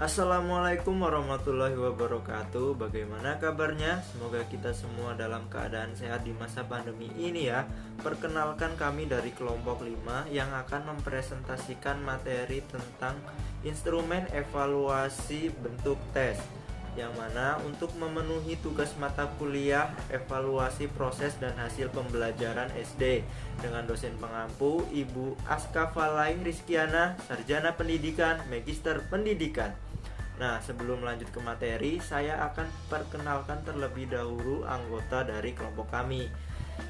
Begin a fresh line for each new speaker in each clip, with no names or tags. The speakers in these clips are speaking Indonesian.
Assalamualaikum warahmatullahi wabarakatuh. Bagaimana kabarnya? Semoga kita semua dalam keadaan sehat di masa pandemi ini ya. Perkenalkan, kami dari kelompok 5 yang akan mempresentasikan materi tentang instrumen evaluasi bentuk tes, yang mana untuk memenuhi tugas mata kuliah evaluasi proses dan hasil pembelajaran SD dengan dosen pengampu Ibu Aska Falai Rizkiana, Sarjana Pendidikan, Magister Pendidikan. Nah, sebelum lanjut ke materi, saya akan perkenalkan terlebih dahulu anggota dari kelompok kami.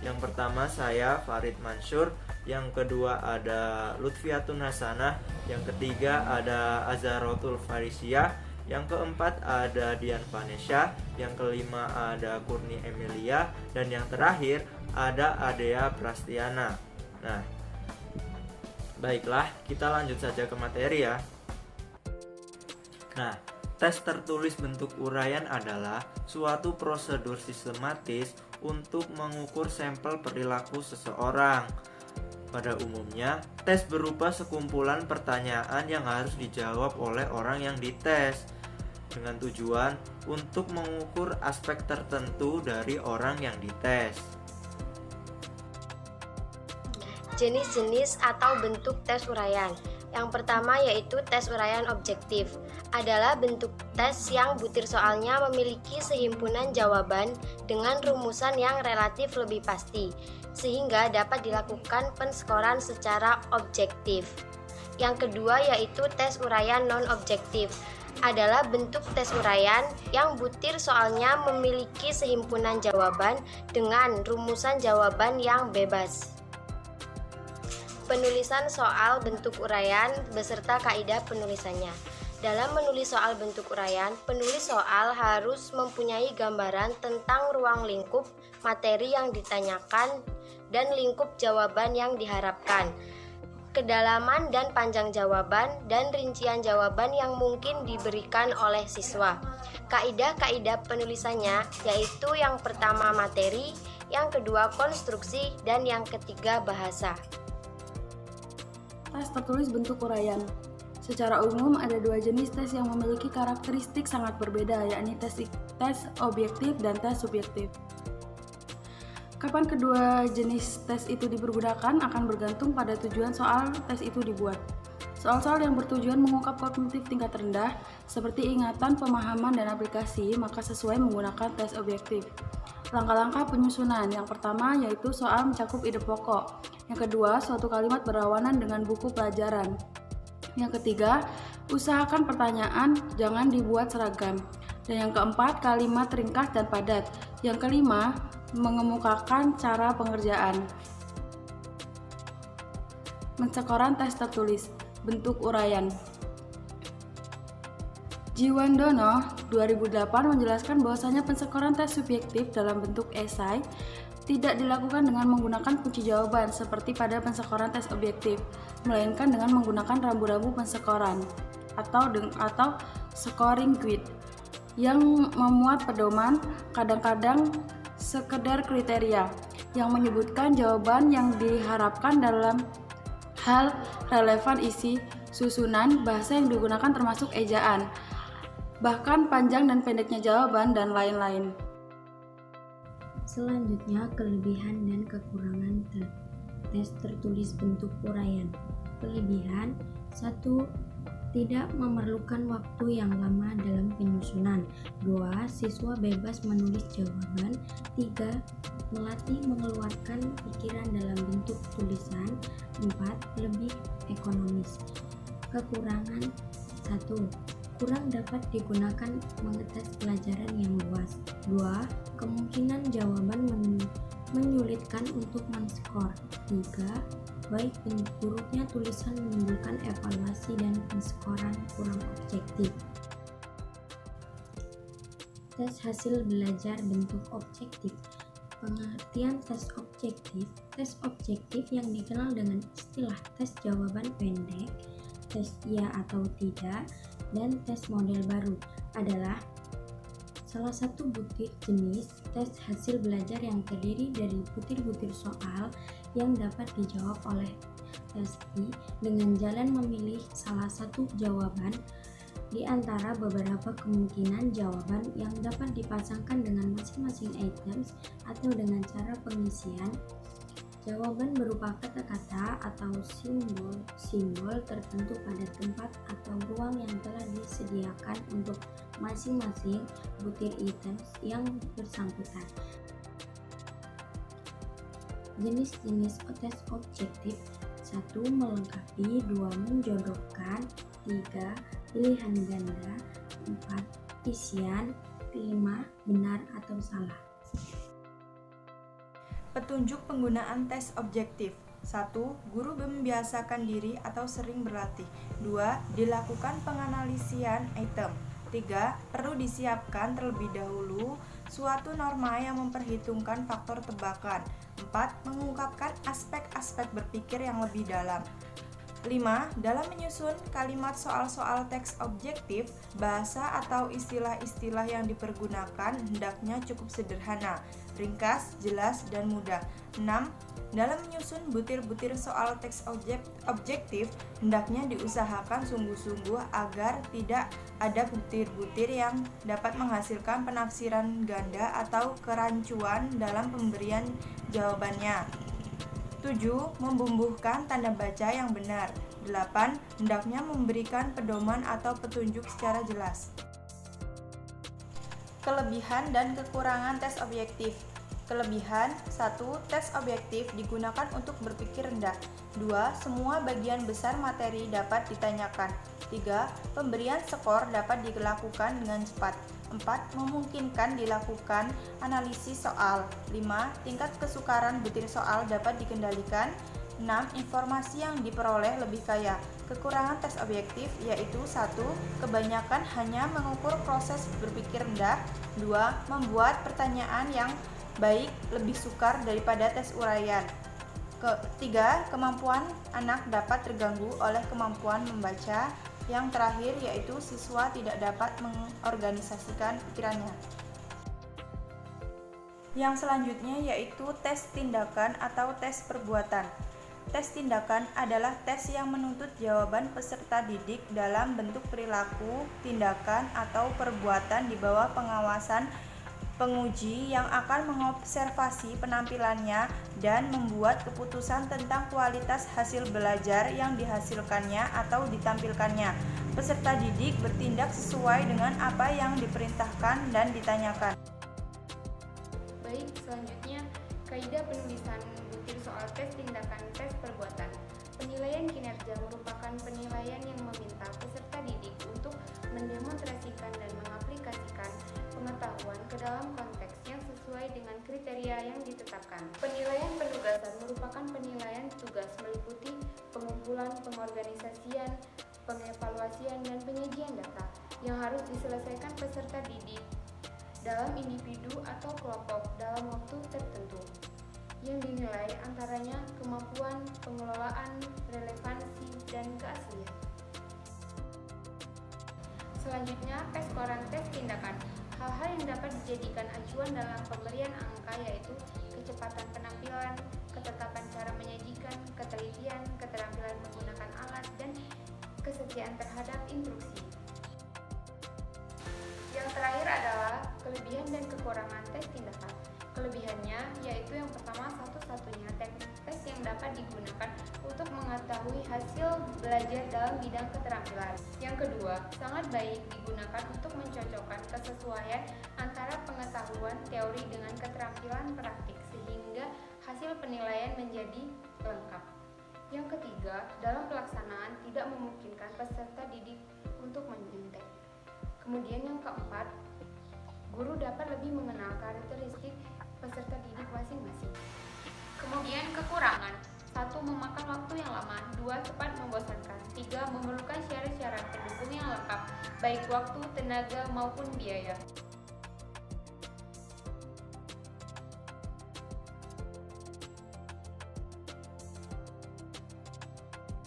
Yang pertama saya Farid Mansur, yang kedua ada Lutfiatun Hasanah, yang ketiga ada Azharotul Farisia, yang keempat ada Dian Vanessa, yang kelima ada Kurni Emilia, dan yang terakhir ada Adea Prastiana. Nah, baiklah, kita lanjut saja ke materi ya. Nah, tes tertulis bentuk uraian adalah suatu prosedur sistematis untuk mengukur sampel perilaku seseorang. Pada umumnya, tes berupa sekumpulan pertanyaan yang harus dijawab oleh orang yang dites dengan tujuan untuk mengukur aspek tertentu dari orang yang dites.
Jenis-jenis atau bentuk tes uraian. Yang pertama yaitu tes uraian objektif. Adalah bentuk tes yang butir soalnya memiliki sehimpunan jawaban dengan rumusan yang relatif lebih pasti, sehingga dapat dilakukan penskoran secara objektif. Yang kedua yaitu tes uraian non-objektif. Adalah bentuk tes uraian yang butir soalnya memiliki sehimpunan jawaban dengan rumusan jawaban yang bebas. Penulisan soal bentuk uraian beserta kaidah penulisannya. Dalam menulis soal bentuk uraian, penulis soal harus mempunyai gambaran tentang ruang lingkup materi yang ditanyakan dan lingkup jawaban yang diharapkan, kedalaman dan panjang jawaban, dan rincian jawaban yang mungkin diberikan oleh siswa. Kaidah-kaidah penulisannya yaitu yang pertama materi, yang kedua konstruksi, dan yang ketiga bahasa.
Tes tertulis bentuk uraian. Secara umum ada dua jenis tes yang memiliki karakteristik sangat berbeda, yakni tes objektif dan tes subjektif. Kapan kedua jenis tes itu dipergunakan akan bergantung pada tujuan soal tes itu dibuat. Soal-soal yang bertujuan mengungkap kognitif tingkat rendah, seperti ingatan, pemahaman, dan aplikasi, maka sesuai menggunakan tes objektif. Langkah-langkah penyusunan. Yang pertama yaitu soal mencakup ide pokok. Yang kedua, suatu kalimat berlawanan dengan buku pelajaran. Yang ketiga, usahakan pertanyaan jangan dibuat seragam. Dan yang keempat, kalimat ringkas dan padat. Yang kelima, mengemukakan cara pengerjaan. Penskoran tes tertulis bentuk uraian. Jiwandono 2008 menjelaskan bahwasanya penskoran tes subjektif dalam bentuk esai tidak dilakukan dengan menggunakan kunci jawaban seperti pada penskoran tes objektif, melainkan dengan menggunakan rambu-rambu penskoran atau scoring grid yang memuat pedoman, kadang-kadang sekedar kriteria yang menyebutkan jawaban yang diharapkan dalam hal relevan isi, susunan, bahasa yang digunakan termasuk ejaan, bahkan panjang dan pendeknya jawaban, dan lain-lain.
Selanjutnya, kelebihan dan kekurangan tes tertulis bentuk uraian. Kelebihan: 1. Tidak memerlukan waktu yang lama dalam penyusunan. 2. Siswa bebas menulis jawaban. 3. Melatih mengeluarkan pikiran dalam bentuk tulisan. 4. Lebih ekonomis. Kekurangan: 1. Kurang dapat digunakan mengetes pelajaran yang luas. 2. Kemungkinan jawaban menyulitkan untuk men-skor. 3. Baik buruknya tulisan menimbulkan evaluasi dan penskoran kurang objektif. Tes hasil belajar bentuk objektif. Pengertian tes objektif yang dikenal dengan istilah tes jawaban pendek, tes iya atau tidak, dan tes model baru adalah salah satu butir jenis tes hasil belajar yang terdiri dari butir-butir soal yang dapat dijawab oleh testi dengan jalan memilih salah satu jawaban di antara beberapa kemungkinan jawaban yang dapat dipasangkan dengan masing-masing items atau dengan cara pengisian. Jawaban berupa kata-kata atau simbol-simbol tertentu pada tempat atau ruang yang telah disediakan untuk masing-masing butir items yang bersangkutan. Jenis-jenis tes objektif: 1. Melengkapi, 2. Menjodohkan, 3. Pilihan ganda, 4. Isian, 5. Benar atau salah.
Petunjuk penggunaan tes objektif. 1. Guru membiasakan diri atau sering berlatih. 2. Dilakukan penganalisian item. 3. Perlu disiapkan terlebih dahulu suatu norma yang memperhitungkan faktor tebakan. 4. Mengungkapkan aspek-aspek berpikir yang lebih dalam. 5. Dalam menyusun kalimat soal-soal teks objektif, bahasa atau istilah-istilah yang dipergunakan hendaknya cukup sederhana, ringkas, jelas, dan mudah. 6. Dalam menyusun butir-butir soal teks objektif, hendaknya diusahakan sungguh-sungguh agar tidak ada butir-butir yang dapat menghasilkan penafsiran ganda atau kerancuan dalam pemberian jawabannya. 7. Membumbuhkan tanda baca yang benar. 8. Hendaknya memberikan pedoman atau petunjuk secara jelas. Kelebihan dan kekurangan tes objektif. Kelebihan: 1. Tes objektif digunakan untuk berpikir rendah. 2. Semua bagian besar materi dapat ditanyakan. 3. Pemberian skor dapat dilakukan dengan cepat. 4. Memungkinkan dilakukan analisis soal. 5. Tingkat kesukaran butir soal dapat dikendalikan. 6. Informasi yang diperoleh lebih kaya. Kekurangan tes objektif yaitu 1. Kebanyakan hanya mengukur proses berpikir rendah. 2. Membuat pertanyaan yang baik lebih sukar daripada tes uraian. Ketiga, kemampuan anak dapat terganggu oleh kemampuan membaca. Yang terakhir yaitu siswa tidak dapat mengorganisasikan pikirannya. Yang selanjutnya yaitu tes tindakan atau tes perbuatan. Tes tindakan adalah tes yang menuntut jawaban peserta didik dalam bentuk perilaku, tindakan, atau perbuatan di bawah pengawasan penguji yang akan mengobservasi penampilannya dan membuat keputusan tentang kualitas hasil belajar yang dihasilkannya atau ditampilkannya. Peserta didik bertindak sesuai dengan apa yang diperintahkan dan ditanyakan.
Baik, selanjutnya kaidah penulisan butir soal tes tindakan tes perbuatan. Penilaian kinerja merupakan penilaian yang meminta peserta didik untuk mendemonstrasikan dan mengaplikasikan pengetahuan ke dalam konteks yang sesuai dengan kriteria yang ditetapkan. Penilaian penugasan merupakan penilaian tugas meliputi pengumpulan, pengorganisasian, pengevaluasian, dan penyajian data yang harus diselesaikan peserta didik dalam individu atau kelompok dalam waktu tertentu, yang dinilai antaranya kemampuan, pengelolaan, relevansi, dan keaslian. Selanjutnya, tes koran tes tindakan. Hal-hal yang dapat dijadikan acuan dalam pemberian angka yaitu kecepatan penampilan, ketetapan cara menyajikan, ketelitian, keterampilan menggunakan alat, dan kesetiaan terhadap instruksi. Yang terakhir adalah kelebihan dan kekurangan tes tindakan. Kelebihannya yaitu yang pertama, satu-satunya teknik tes yang dapat digunakan untuk mengetahui hasil belajar dalam bidang keterampilan. Yang kedua, sangat baik digunakan untuk mencocokkan kesesuaian antara pengetahuan teori dengan keterampilan praktik sehingga hasil penilaian menjadi lengkap. Yang ketiga, dalam pelaksanaan tidak memungkinkan peserta didik untuk menyontek. Kemudian yang keempat, guru dapat lebih mengenal karakteristik peserta didik masing-masing. Kemudian kekurangan: 1. Memakan waktu yang lama. 2. Cepat membosankan. 3. Memerlukan syarat-syarat pendukung yang lengkap, baik waktu, tenaga, maupun biaya.